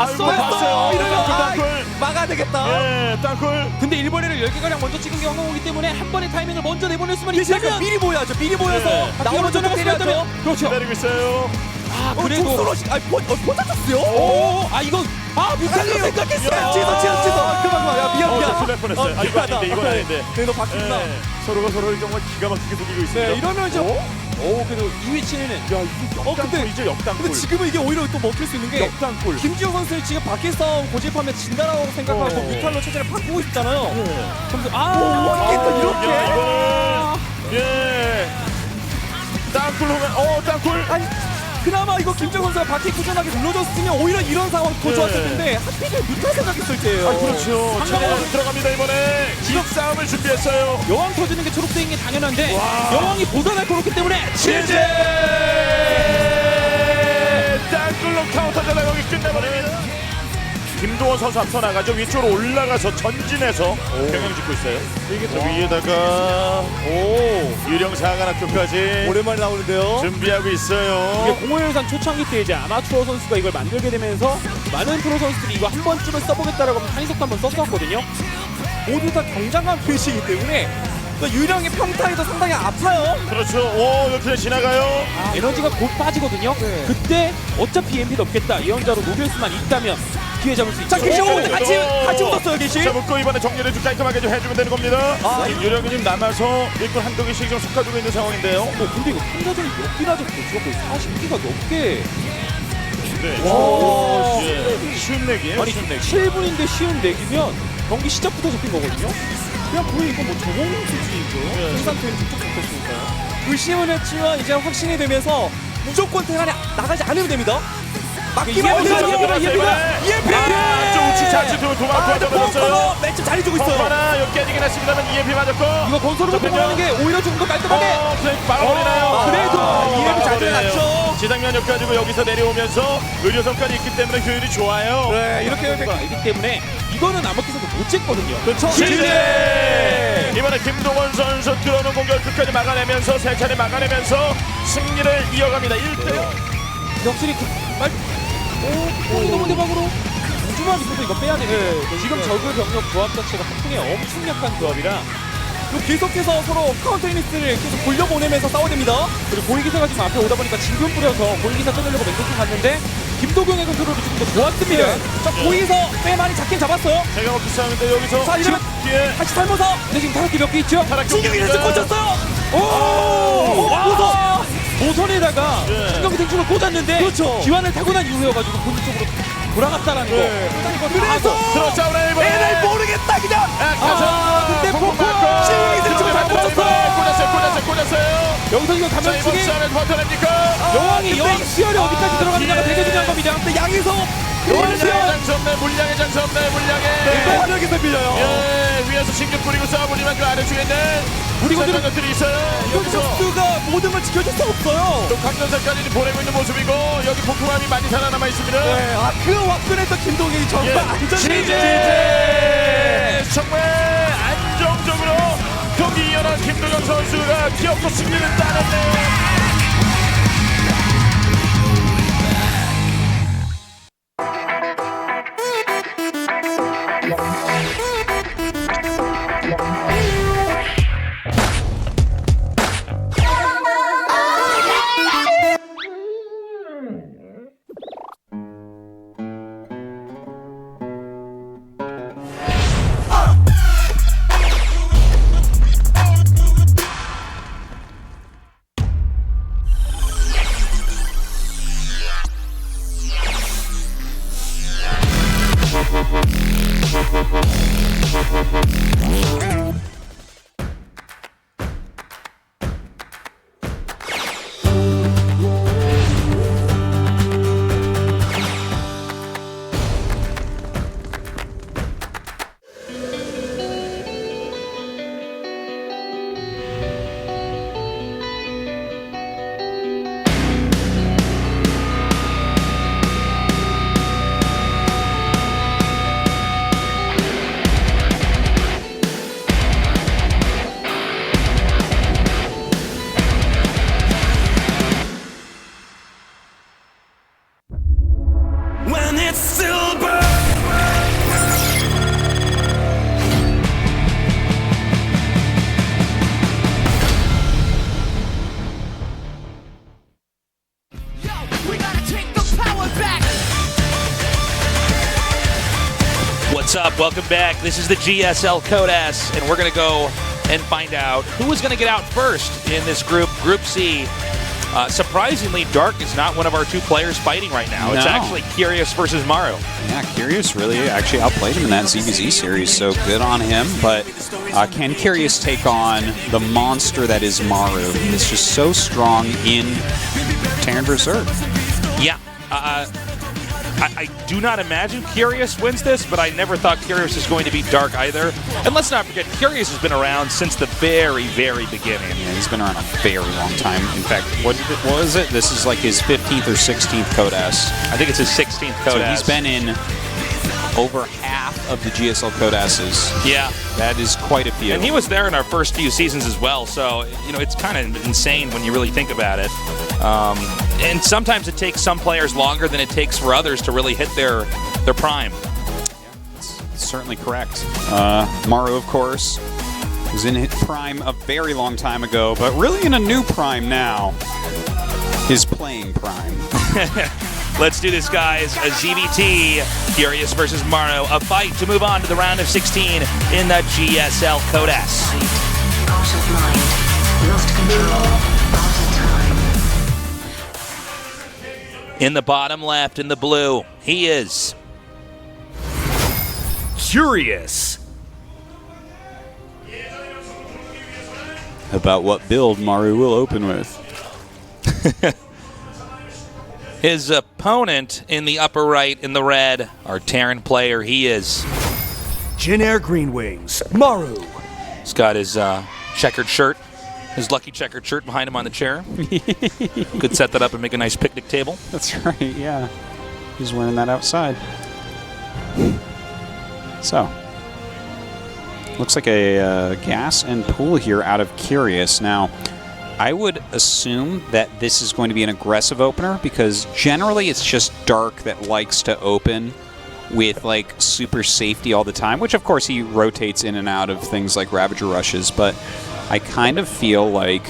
봤어요. 이러면 막아야 되겠다. 예, 땅굴. 근데 일본에를 10개가량 먼저 찍은 게 황공이기 때문에 한 번의 타이밍을 먼저 내보낼 수만 이제 있다면 미리 모여야죠. 미리 모여서 나오는 전화가 전화 때려야죠. 그렇죠. 기다리고 있어요. 아 그래도 포타쳤어요? 아 이거 뮤탈로 생각했어요. 찌서. 그만. 야 미안. 틀릴 뻔했어요. 아, 이거 아닌데, 이건 아닌데. 너 바뀌었나? 예, 서로가 서로를 정말 기가 막히게 속이고 있습니다. 네, 이러면 이제 그래도 이 위치는 야, 이거 역당골이죠, 역당골. 근데 지금은 이게 오히려 또 먹힐 수 있는 게 역당골. 김지호 선수는 지금 밖에 싸움 고집하면 진다라고 생각하고 뮤탈로 체제를 바꾸고 있잖아요. 그래서 이게 또 이렇게. 야, 이거는 예. 땅굴 오면 땅굴. 아니 그나마 이거 김지호 선수가 바퀴 꾸준하게 눌러줬으면 오히려 이런 상황 더 좋았을 텐데 하필이면 뮤탈 생각했을 때예요. 아, 그렇죠. 최대한 들어갑니다 이번에. 지역 싸움을 준비했어요. 여왕 터지는 게 초록색인 게 당연한데 여왕이 보다 날카롭기 때문에 치즈. 땅굴로 카운터 전화 여기 끝내버립니다. 김도원 선수 앞서 나가죠. 위쪽으로 올라가서 전진해서 경영 짓고 있어요. 이게 또 위에다가 유령사관학교까지 오랜만에 나오는데요. 준비하고 있어요. 이게 0513 초창기 때 이제 아마추어 선수가 이걸 만들게 되면서 많은 프로 선수들이 이거 한 번쯤은 써보겠다라고 하면 한희석도 한번 썼었거든요. 모두 다 경장한 표시이기 때문에 또 유령의 평타에도 상당히 아파요. 그렇죠. 오, 이렇게 지나가요. 에너지가 곧 빠지거든요. 네. 그때 어차피 EMP도 없겠다. 예언자로 녹일 수만 있다면 기회 잡을 수 있죠. 자, 개시 오는데 같이 웃었어요, 개시. 자, 묶고 이번에 정리를 좀 깔끔하게 좀 해주면 되는 겁니다. 지금 유령이 지금 남아서 일꾼 한두 개씩 좀 속아주고 있는 상황인데요. 근데 이거 판자전이 몇 개나 졌고 거의 40개가 넘게. 네. 와. 쉬운 내기예요. 아니 쉬운 내기. 7분인데 쉬운 내기면 경기 시작부터 잡힌 거거든요. 그냥 거의 이거 뭐 저거는 수준이죠. 생산되는 직접됐으니까요. 불시은 했지만 이제 확신이 되면서 무조건 대란에 나가지 않으면 됩니다. 막기만 EMP 가 하면 EMP! 좀 우측 좌측 도망가버렸어요. 매치 잘해 주고 있어요. 하나 여기 깨지긴 했습니다만 EMP 맞았고. 이거 건설로 통하는 게 오히려 조금 더 깔끔하게. 막아버리나요? 그래도 EMP 잘 막아버리네요. 들어갔죠. 지상면역 가지고 여기서 내려오면서 의료선까지 있기 때문에 효율이 좋아요. 네, 이렇게 가 있기 때문에 이거는 아마키서도 못 쨌거든요. 그렇죠. 지제! 이번에 김동원 선수 들어오는 공격 끝까지 막아내면서 세 차례 막아내면서 승리를 이어갑니다. 1대0. 역시 너무 대박으로 우주만 있어서 이거 빼야 돼. 지금 저그 병력 조합 자체가 한풍에 엄청 약한 조합이라 그리고 계속해서 서로 카운터 이니스를 계속 돌려보내면서 싸워됩니다. 그리고 고위기사가 지금 앞에 오다 보니까 진균 뿌려서 고위기사 끊으려고 맹독충 갔는데 김도경의 컨트롤이 조금 더 좋았습니다. 자, 고위에서 꽤 많이 잡긴 잡았어요. 제가 먹기 싸움인데 여기서 자, 이러면 뒤에 다시 살면서 근데 지금 타락기 몇 개 있죠? 진격이 이래서 꽂혔어요. 와! 모선에다가 예. 신경기 생충을 꽂았는데 그렇죠. 기환을 타고 난 이후여가지고 본인 쪽으로 돌아갔다라는 거. 그래서 들어싸우라 이번에. 애를 모르겠다 그냥. 근데 포크 신경이 생충을 잘 꽂혔어요. 꽂았어요. 여기서 이거 자, 가면 이번 치기 싸움에 버텨냅니까? 여왕이 수열이 어디까지 들어가느냐가 되게 중요한 겁니다. 근데 양에서 물량의 장수 없네, 물량의 장수 없네, 물량의. 화력에서 빌려요. 예, 위에서 신경 뿌리고 싸워보지만 그 아래쪽에 있는 우리고들은 것들이 있어요. 여기서 선수가 모든 걸 지켜줄 수 없어요. 또 강전사까지 보내고 있는 모습이고 여기 폭풍함이 많이 살아남아 있습니다. 네, 그 화끈했던 김동현이 정말 안전지제. 지제 정말 안정적으로 경기 이어난 김도경 선수가 기업도 승리를 따냈네요. up? Welcome back. This is the GSL Code S, and we're going to go and find out who is going to get out first in this group, Group C. Surprisingly, Dark is not one of our two players fighting right now. It's No. actually Curious versus Maru. Yeah, Curious really actually outplayed him in that ZBZ series, so good on him. But can Curious take on the monster that is Maru? It's just so strong in Terran vs. Zerg. Yeah. I do not imagine Curious wins this, but I never thought Curious was going to beat Dark either. And let's not forget, Curious has been around since the very, very beginning. Yeah, he's been around a very long time. In fact, what was it? This is like his 15th or 16th Code S. I think it's his 16th Code So S. he's been in over half of the GSL Code S's. Yeah. That is quite a few. And he was there in our first few seasons as well, so it's kind of insane when you really think about it. And sometimes it takes some players longer than it takes for others to really hit their prime. That's certainly correct. Maru, of course, was in his prime a very long time ago, but really in a new prime now. His playing prime. Let's do this, guys. A ZBT, Curious versus Maru, a fight to move on to the round of 16 in the GSL Code S. Out of mind, lost control, out of time. In the bottom left, in the blue, he is Curious. About what build Maru will open with. his opponent in the upper right, in the red, our Terran player. He is. Jin Air Green Wings, Maru. He's got his checkered shirt, his lucky checkered shirt behind him on the chair. Could set that up and make a nice picnic table. That's right, yeah. He's wearing that outside. So, looks like a gas and pool here out of Curious. Now, I would assume that this is going to be an aggressive opener because generally it's just Dark that likes to open with like super safety all the time, which of course he rotates in and out of things like Ravager rushes, but I kind of feel like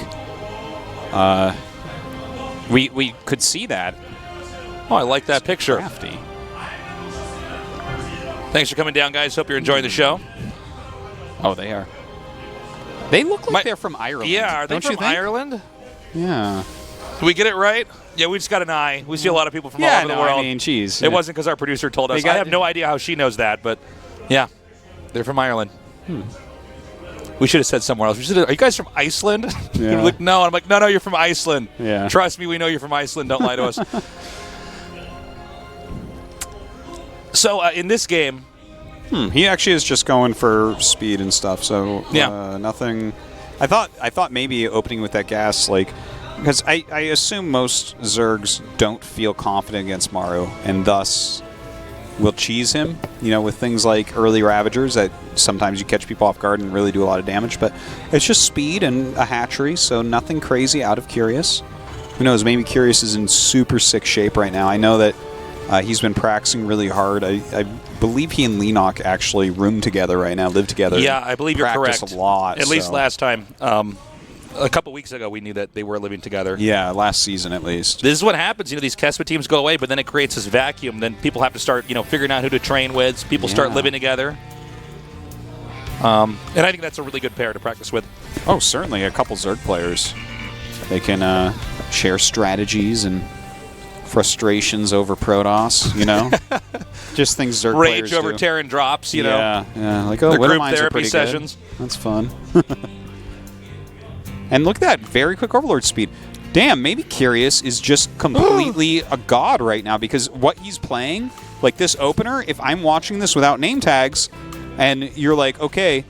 we could see that. Oh, I like that picture. Crafty. Thanks for coming down, guys. Hope you're enjoying the show. Oh, they are. They look like they're from Ireland. Yeah, are they don't from you think? Ireland? Yeah. Did we get it right? Yeah, we just got an eye. We see a lot of people from all over the world. I mean, geez. It wasn't because our producer told us. I have no idea how she knows that, but yeah, they're from Ireland. We should have said somewhere else. We should have, are you guys from Iceland? Yeah. Like, no. I'm like, no, you're from Iceland. Yeah. Trust me, we know you're from Iceland. Don't lie to us. So in this game, He actually is just going for speed and stuff, so Yeah. nothing. I thought maybe opening with that gas, like, because I assume most Zergs don't feel confident against Maru, and thus will cheese him, with things like early Ravagers that sometimes you catch people off guard and really do a lot of damage, but it's just speed and a hatchery, so nothing crazy out of Curious. Who knows, maybe Curious is in super sick shape right now. I know that he's been practicing really hard. I believe he and Lenok actually room together right now, live together. yeah, I believe you're Practice correct. a lot. At least so- last time. A couple weeks ago, we knew that they were living together. Yeah, last season at least. This is what happens. These Kespa teams go away, but then it creates this vacuum. Then people have to start, figuring out who to train with. People start Yeah. living together. And I think that's a really good pair to practice with. Oh, certainly. A couple Zerg players. They can share strategies and frustrations over Protoss, Just things Zerg Rage players over do. Terran drops, Yeah, like, oh, the Widow group Mines are therapy pretty good. sessions. That's fun. And look at that very quick Overlord speed. Damn, maybe Curious is just completely a god right now because what he's playing, like this opener, if I'm watching this without name tags and you're like, okay,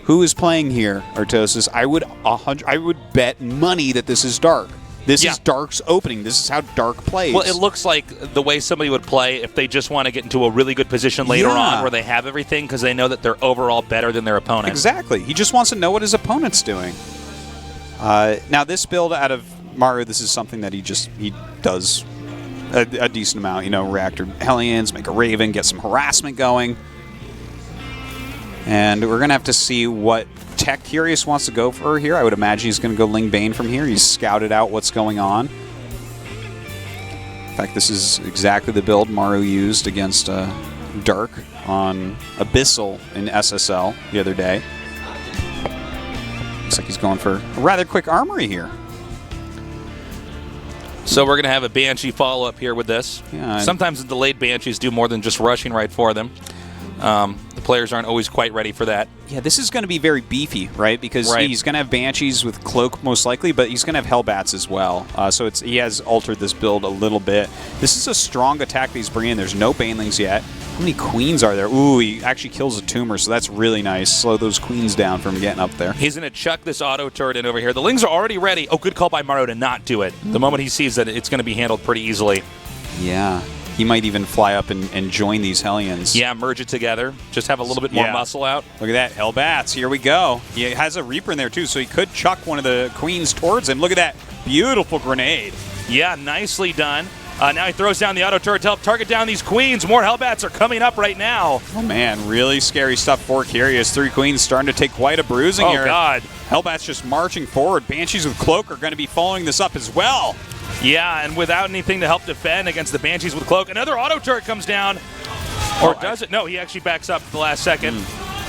who is playing here, Artosis? I would bet money that this is Dark. This Yeah. is Dark's opening. This is how Dark plays. Well, it looks like the way somebody would play if they just want to get into a really good position later Yeah. on where they have everything because they know that they're overall better than their opponent. Exactly. He just wants to know what his opponent's doing. Now, this build out of Maru, this is something that he does a decent amount. Reactor Hellions, make a Raven, get some harassment going. And we're going to have to see what tech Curious wants to go for here. I would imagine he's going to go Ling Bane from here. He's scouted out what's going on. In fact, this is exactly the build Maru used against Dark on Abyssal in SSL the other day. Looks like he's going for a rather quick armory here. So we're going to have a Banshee follow-up here with this. Yeah, Sometimes the delayed Banshees do more than just rushing right for them. The players aren't always quite ready for that. Yeah, this is going to be very beefy, right? Because Right. he's going to have Banshees with Cloak most likely, but he's going to have Hellbats as well. So he has altered this build a little bit. This is a strong attack that he's bringing in. There's no Banelings yet. How many Queens are there? Ooh, he actually kills a Tumor, so that's really nice. Slow those Queens down from getting up there. He's going to chuck this auto turret in over here. The Lings are already ready. Oh, good call by Maru to not do it. The moment he sees that it's going to be handled pretty easily. Yeah. He might even fly up and join these Hellions. Yeah, merge it together. Just have a little bit more Yeah. muscle out. Look at that. Hellbats. Here we go. He has a Reaper in there, too, so he could chuck one of the Queens towards him. Look at that. Beautiful grenade. Yeah, nicely done. Now he throws down the auto turret to help target down these Queens. More Hellbats are coming up right now. Oh, man. Really scary stuff for Curious. 3 Queens starting to take quite a bruising here. Oh, God. Hellbats just marching forward. Banshees with Cloak are going to be following this up as well. Yeah, and without anything to help defend against the Banshees with Cloak, another auto turret comes down. Or does it? No, he actually backs up at the last second.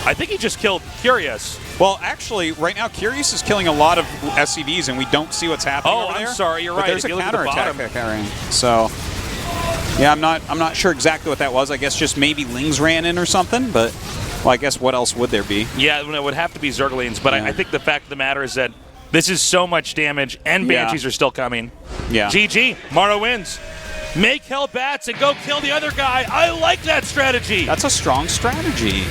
I think he just killed Curious. Well, actually, right now, Curious is killing a lot of SCVs, and we don't see what's happening over there. I'm sorry, you're But right. there's If a you look at the counterattack bottom- occurring. So, yeah, I'm not sure exactly what that was. I guess just maybe Lings ran in or something, but, well, I guess what else would there be? Yeah, it would have to be Zerglings, but Yeah. I think the fact of the matter is that this is so much damage, and Yeah. Banshees are still coming. Yeah. GG, Maru wins. Make Hellbats and go kill the other guy. I like that strategy. That's a strong strategy.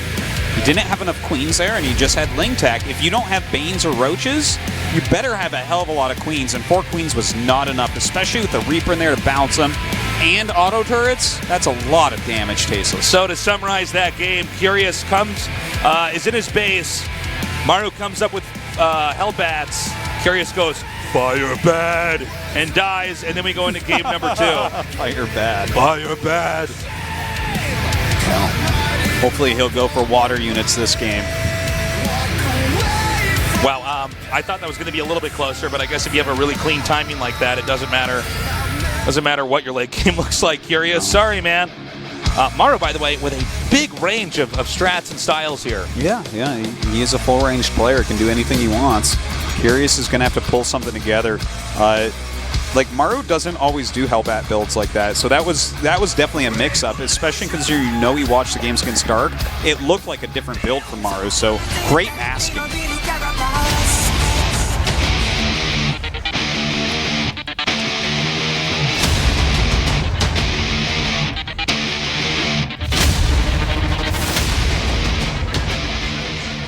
He didn't have enough Queens there, and he just had Ling Tech. If you don't have Banes or Roaches, you better have a hell of a lot of Queens, and 4 Queens was not enough, especially with the Reaper in there to bounce them. And auto turrets, that's a lot of damage, Tasteless. So to summarize that game, Curious is in his base. Maru comes up with Hellbats. Curious goes, fire bad, and dies, and then we go into game number 2. Fire bad. Fire bad. Hopefully he'll go for water units this game. Wow, I thought that was going to be a little bit closer, but I guess if you have a really clean timing like that, it doesn't matter. Doesn't matter what your late game looks like, Curious. Sorry, man. Maru, by the way, with a big range of strats and styles here. Yeah, he is a full-ranged player, can do anything he wants. Curious is going to have to pull something together. Like, Maru doesn't always do Hellbat builds like that, so that was definitely a mix-up, especially considering you know he watched the games against Dark. It looked like a different build for Maru, so great masking.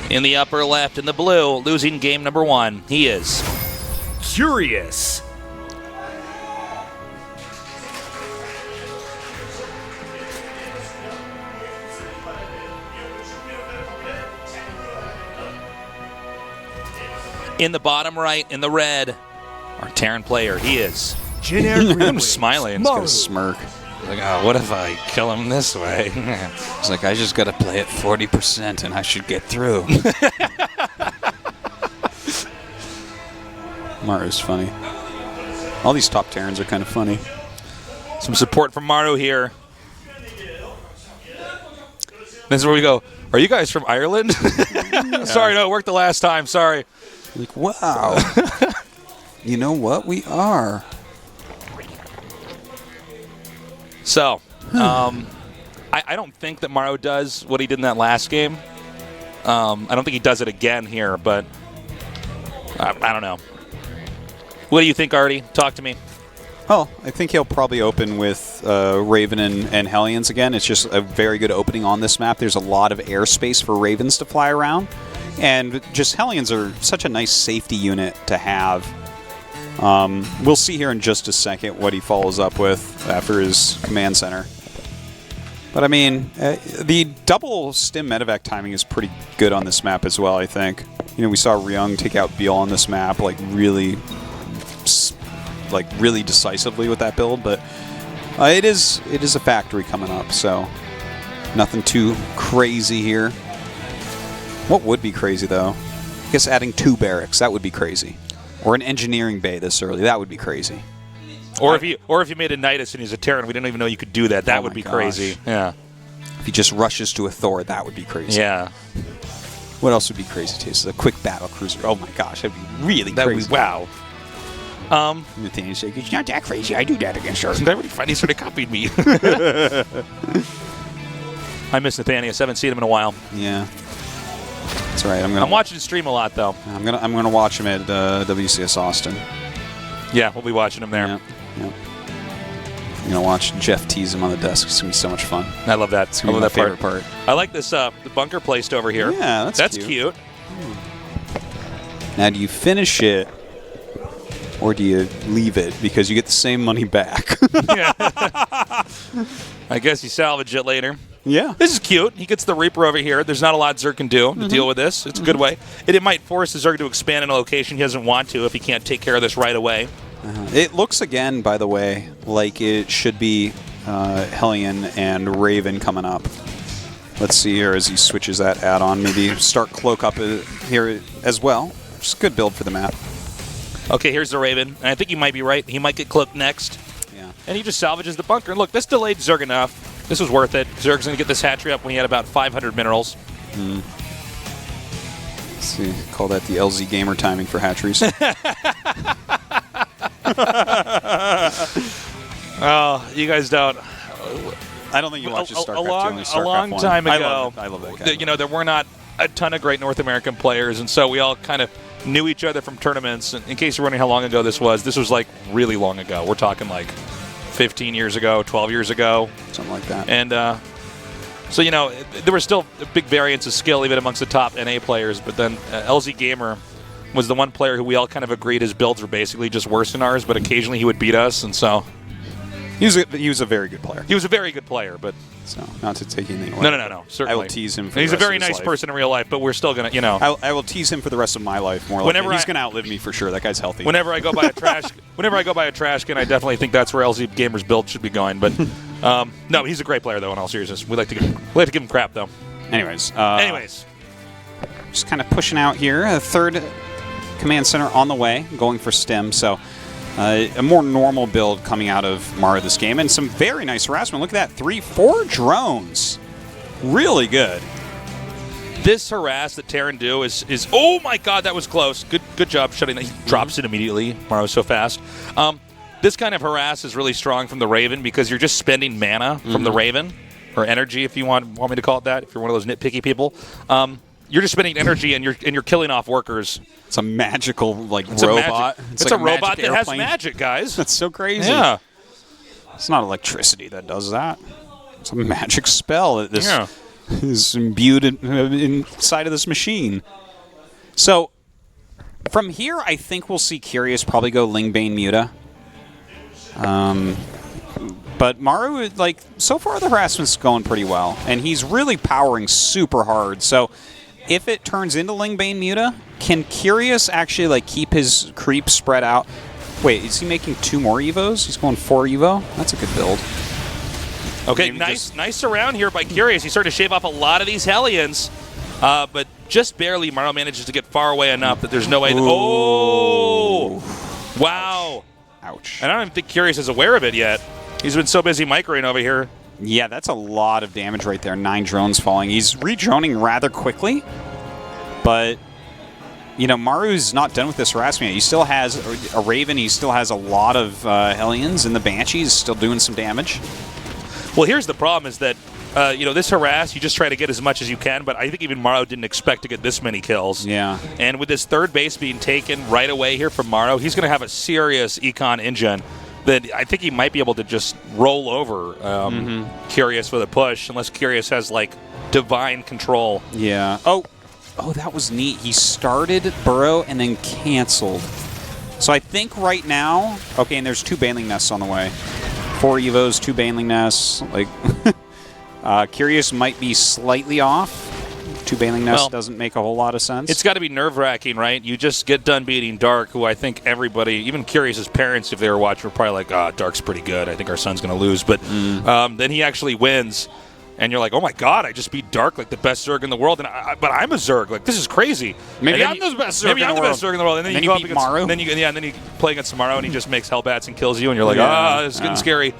In the upper left, in the blue, losing game number 1, he is Curious. in the bottom right, in the red, our Terran player. He is. Jin Air Green I'm Wings, smiling. He's got Maru. a smirk. Like, oh, what if I kill him this way? He's like, I just got to play at 40% and I should get through. Maru's funny. All these top Terrans are kind of funny. Some support from Maru here. This is where we go. Are you guys from Ireland? Sorry, no, it worked the last time. Sorry. Like, wow. You know what? We are. So, I don't think that Maru does what he did in that last game. I don't think he does it again here, but I don't know. What do you think, Artie? Talk to me. Oh, I think he'll probably open with Raven and Hellions again. It's just a very good opening on this map. There's a lot of airspace for Ravens to fly around. And just Hellions are such a nice safety unit to have. We'll see here in just a second what he follows up with after his command center. But I mean, the double stim medevac timing is pretty good on this map as well, I think. You know, we saw Ryung take out Beal on this map, like really decisively with that build, but it is a factory coming up, so nothing too crazy here. What would be crazy though? I guess adding 2 barracks, that would be crazy. Or an engineering bay this early, that would be crazy. Or if you made a Nidus and he's a Terran, we didn't even know you could do that. That Oh would my be gosh. crazy. Yeah. If he just rushes to a Thor, that would be crazy. Yeah. What else would be crazy too? So the quick battle cruiser. Oh my gosh, that'd be really That would crazy. be wow. Nathaniel's like, it's not that crazy. I do that against her. That really funny. Sort of copied me. I miss Nathaniel. Haven't seen him in a while. Yeah. That's right. I'm watching his stream a lot, though. I'm gonna watch him at WCS Austin. Yeah, we'll be watching him there. Yeah. I'm gonna watch Jeff tease him on the desk. It's gonna be so much fun. I love that. It's I gonna love be my that favorite part. I like this the bunker placed over here. Yeah, that's cute. Now, do you finish it, or do you leave it because you get the same money back? Yeah. I guess you salvage it later. Yeah. This is cute. He gets the Reaper over here. There's not a lot Zerg can do to deal with this. It's a good way. It might force the Zerg to expand in a location he doesn't want to if he can't take care of this right away. It looks, again, by the way, like it should be Hellion and Raven coming up. Let's see here as he switches that add-on. Maybe start Cloak up here as well. Just a good build for the map. Okay, here's the Raven. And I think you might be right. He might get cloaked next. Yeah. And he just salvages the bunker. And look, this delayed Zerg enough. This was worth it. Zerg's going to get this hatchery up when he had about 500 minerals. Let's see. Call that the LZ gamer timing for hatcheries. Oh, you guys don't. I don't think you watch StarCraft 2 only A StarCraft long 1. time ago, I love that guy. you know, there were not a ton of great North American players, and so we all kind of knew each other from tournaments. And in case you're wondering how long ago this was like really long ago. We're talking like 15 years ago, 12 years ago. Something like that. And so, you know, there was still a big variance of skill even amongst the top NA players, but then LZ Gamer was the one player who we all kind of agreed his builds were basically just worse than ours, but occasionally he would beat us, and so... He was a very good player. He was a very good player, but... So, not to take anything away. No, certainly. I will tease him for He's the a rest very of his nice life. person in real life, but we're still going to, you know... I will tease him for the rest of my life, more Whenever like he's going to outlive me for sure. That guy's healthy. Whenever I go by a trash can, I definitely think that's where LZ Gamer's build should be going. But no, he's a great player though. In all seriousness, we like to give him crap though. Anyways, just kind of pushing out here. A third command center on the way, going for stem. So a more normal build coming out of Maru this game, and some very nice harassment. Look at that, 3-4 drones, really good. this harass that Terran do is oh my god, that was close. Good job shutting that. He drops it immediately. Maru's so fast. This kind of harass is really strong from the Raven because you're just spending mana from the Raven, or energy if you want me to call it that, if you're one of those nitpicky people. You're just spending energy and you're killing off workers. It's a magical It's robot. It's like a robot magic that has airplane. magic, guys. That's so crazy. Yeah. It's not electricity that does that. It's a magic spell that this Yeah. is imbued inside of this machine. So, from here, I think we'll see Curious probably go Lingbane Muta. But Maru, like, so far the harassment's going pretty well. And he's really powering super hard. So, if it turns into Lingbane Muta, can Curious actually, like, keep his creep spread out? Wait, is he making 2 more Evos? He's going 4 Evo? That's a good build. Okay, Maybe nice around here by Curious. He started to shave off a lot of these Hellions, but just barely Maru manages to get far away enough that there's no way. Oh! Wow. Ouch. And I don't even think Curious is aware of it yet. He's been so busy microing over here. Yeah, that's a lot of damage right there. 9 drones falling. He's re-droning rather quickly, but, you know, Maru's not done with this harassment yet. He still has a Raven. He still has a lot of Hellions, and the Banshee is still doing some damage. Well, here's the problem is that, you know, this harass, you just try to get as much as you can, but I think even Maru didn't expect to get this many kills. Yeah. And with this third base being taken right away here from Maru, he's going to have a serious econ engine that I think he might be able to just roll over Curious with a push, unless Curious has, like, divine control. Yeah. Oh, that was neat. He started Burrow and then canceled. So I think right now, okay, and there's 2 Baneling Nests on the way. 4 Evos, 2 Baneling Nests. Like, Curious might be slightly off. 2 Baneling Nests doesn't make a whole lot of sense. It's got to be nerve-wracking, right? You just get done beating Dark, who I think everybody, even Curious's parents, if they were watching, were probably like, Dark's pretty good. I think our son's going to lose. But then he actually wins, and you're like, oh my god, I just beat Dark, like the best Zerg in the world. But I'm a Zerg. Like, this is crazy. Maybe I'm the best Zerg in the world. Maybe I'm the best Zerg in the world. And then you go beat up against Maru. And then you play against Maru, and he just makes Hellbats and kills you, and you're like, it's getting scary.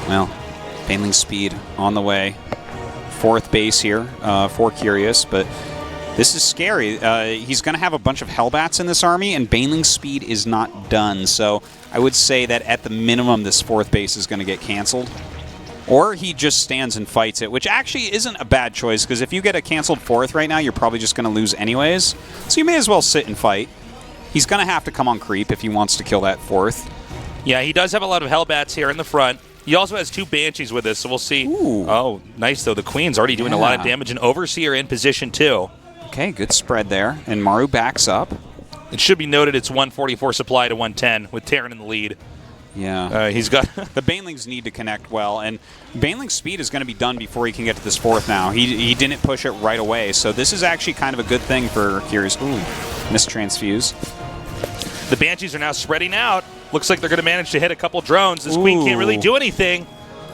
Well, Baneling speed on the way. 4th base here for Curious, but this is scary. He's going to have a bunch of Hellbats in this army, and Baneling's speed is not done. So I would say that at the minimum, this 4th base is going to get canceled. Or he just stands and fights it, which actually isn't a bad choice, because if you get a canceled 4th right now, you're probably just going to lose anyways. So you may as well sit and fight. He's going to have to come on creep if he wants to kill that 4th. Yeah, he does have a lot of Hellbats here in the front. He also has 2 Banshees with us, so we'll see. Ooh. Oh, nice, though. The Queen's already doing a lot of damage, and Overseer in position, too. Okay, good spread there. And Maru backs up. It should be noted it's 144 supply to 110 with Terran in the lead. Yeah. He's got... The Banelings need to connect well, and Baneling's speed is going to be done before he can get to this 4th now. He didn't push it right away, so this is actually kind of a good thing for Curious. Ooh, missed transfuse. The Banshees are now spreading out. Looks like they're going to manage to hit a couple drones. This Queen can't really do anything.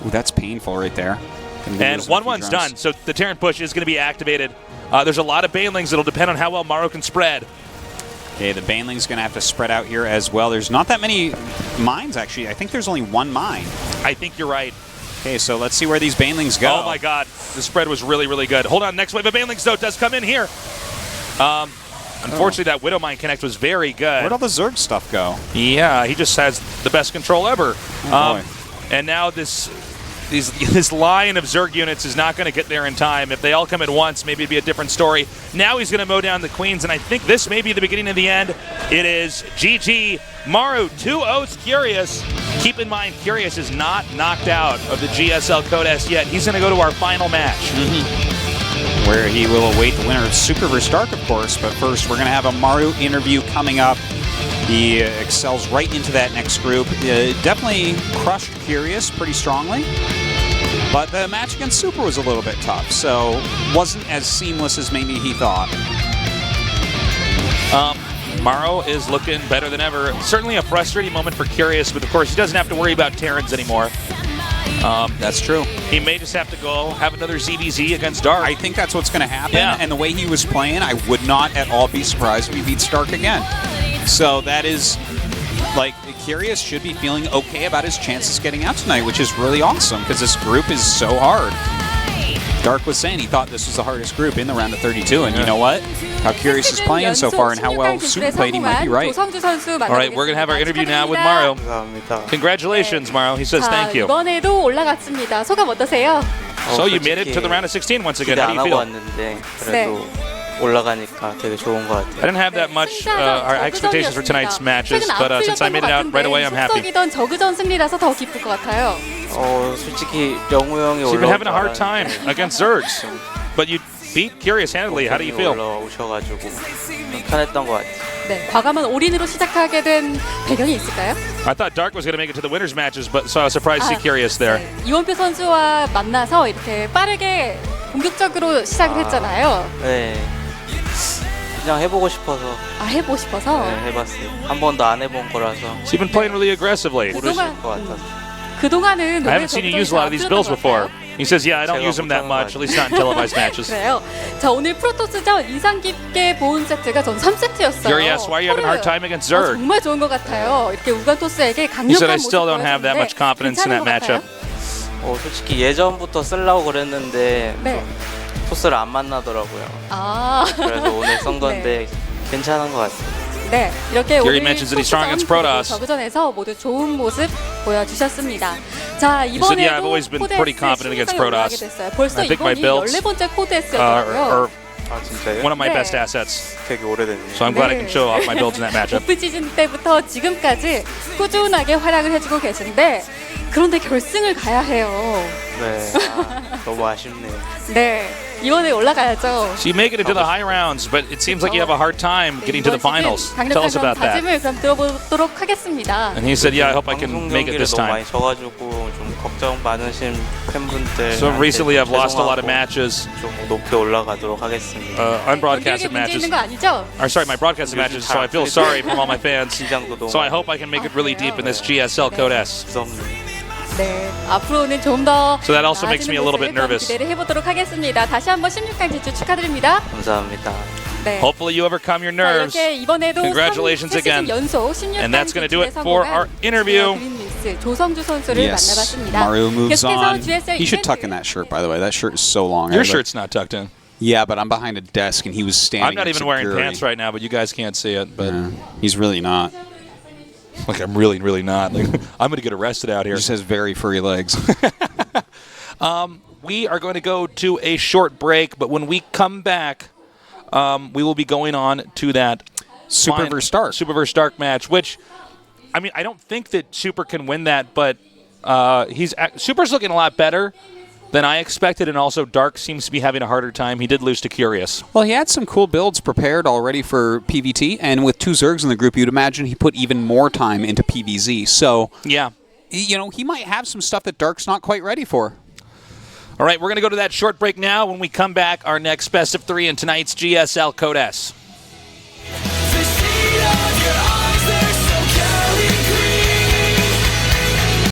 Ooh, that's painful right there. And 1-1's done, so the Terran push is going to be activated. There's a lot of Banelings. It'll depend on how well Maru can spread. Okay, the Baneling's going to have to spread out here as well. There's not that many mines, actually. I think there's only 1 mine. I think you're right. Okay, so let's see where these Banelings go. Oh, my God. The spread was really, really good. Hold on. Next wave of Banelings, though, does come in here. Unfortunately, that Widow Mine Connect was very good. Where'd all the Zerg stuff go? Yeah, he just has the best control ever. And now this line of Zerg units is not going to get there in time. If they all come at once, maybe it'd be a different story. Now he's going to mow down the Queens, and I think this may be the beginning of the end. It is GG Maru, 2-0's Curious. Keep in mind, Curious is not knocked out of the GSL Code S yet. He's going to go to our final match. Where he will await the winner of Super vs. Dark, of course. But first, we're going to have a Maru interview coming up. He excels right into that next group. Definitely crushed Curious pretty strongly. But the match against Super was a little bit tough, so wasn't as seamless as maybe he thought. Maru is looking better than ever. Certainly a frustrating moment for Curious, but of course he doesn't have to worry about Terrans anymore. That's true. He may just have to go have another ZVZ against Dark. I think that's what's going to happen, Yeah. and the way he was playing, I would not at all be surprised if he beats Dark again. So that is, like, Curious should be feeling okay about his chances getting out tonight, which is really awesome, because this group is so hard. Dark was saying he thought this was the hardest group in the round of 32, and you know what? How Curious is playing so far and how well Super played, he might be right. All right, we're going to have our interview now with Maru. Congratulations, Maru. He says thank you. 이번에도 올라갔습니다. 소감 어떠세요? So you made it to the round of 16 once again. How do you feel? 왔는데 그래도 올라가니까 되게 좋은 것 같아요. I didn't have that much expectations for tonight's matches, but since I made it out right away, I'm happy. 속썩이던 저그전 승리라서 더 기쁠 것 같아요. 솔직히 영우 형이 So you've been having a hard time against Zergs, but you beat Curious handily. How do you feel? 올라오셔가지고 편했던 것 같아요. 네, 과감한 올인으로 시작하게 된 배경이 있을까요? I thought Dark was going to make it to the winners matches, but so I was surprised to see Curious there. 네, 이원표 선수와 만나서 이렇게 빠르게 공격적으로 시작을 했잖아요. 네, 그냥 해보고 싶어서. 해보고 싶어서. 네, 해봤어요. 한 번도 안 해본 거라서. So you've been playing really aggressively. 모르실 것 같아서. 그동안은 I haven't seen you use a lot of these builds before. He says, yeah, I don't use them that much, at least not in televised matches. 그래요. 자, 오늘 프로토스전 인상 깊게 본 세트가 전 3세트였어요. Curious, why are you having a hard time against Zerg? 정말 좋은 것 같아요. 이렇게 우간토스에게 He said, 강력한 I 모습 still don't have that much confidence in that matchup. 솔직히 예전부터 쓰려고 그랬는데 네. 토스를 안 만나더라고요. 그래서 오늘 쓴 건데 괜찮은 것 같아요. 네, 이렇게 Gary 오늘 mentions that he's strong against Protoss. 저그전에서 모두 좋은 모습 보여주셨습니다. 자, He said, yeah, I've 이번에도 always been pretty confident against Protoss. 벌써 I think my 이번이 builds 14번째 코드S였더라고요. 진짜요? One of my 네. best assets. 되게 오래됐네요. So I'm glad I can show off my builds in that matchup. 오프 시즌 때부터 지금까지 꾸준하게 활약을 해주고 계신데 그런데 결승을 가야 해요. 네, 너무 아쉽네요. 네, 이번에 올라가야죠. So you make it into the high rounds, but it seems like you have a hard time getting to the finals. Tell us about that. 다짐을 그럼 들어보도록 하겠습니다. And he said, yeah, I hope I can make it this 너무 많이 time. 져가지고 좀 걱정 많으신 팬분들. So recently I've lost a lot of matches. 좀 높게 올라가도록 하겠습니다. Unbroadcasted 문제 matches. 있는 거 아니죠? Or sorry, my broadcasted matches, so I feel sorry from all my fans. 긴장도 너무. So I hope I can make it really deep in this GSL Code S. 죄송합니다. 네, 앞으로는 좀 더 So that also makes me a little bit nervous. 기대를 해보도록 하겠습니다. 다시 한번 16강 진출 축하드립니다. 감사합니다. 네. Hopefully you overcome your 자, nerves. 이렇게 이번에도 Congratulations 3시즌 again. 연속 16강 And that's going to do 진출에 it for 성공한 our interview. 그린미스 에이스 조성주 선수를 만나봤습니다. Maru moves 계속해서 on. GSL He should 이벤트- tuck in that shirt, by the way. That shirt is so long. Your shirt's not tucked in. Yeah, but I'm behind a desk, and he was standing. I'm not next even to wearing Guri. pants right now, but you guys can't see it. But He's really not. like, I'm really, really not. Like, I'm going to get arrested out He here. just has very furry legs. We are going to go to a short break, but when we come back, we will be going on to that Super versus Stark. Super versus Stark match, which, I mean, I don't think that Super can win that, but Super's looking a lot better than I expected, and also Dark seems to be having a harder time. He did lose to Curious. Well, he had some cool builds prepared already for PVT, and with 2 Zergs in the group, you'd imagine he put even more time into PVZ. So, yeah, you know, he might have some stuff that Dark's not quite ready for. All right, we're going to go to that short break now. When we come back, our next best of 3 in tonight's GSL Code S.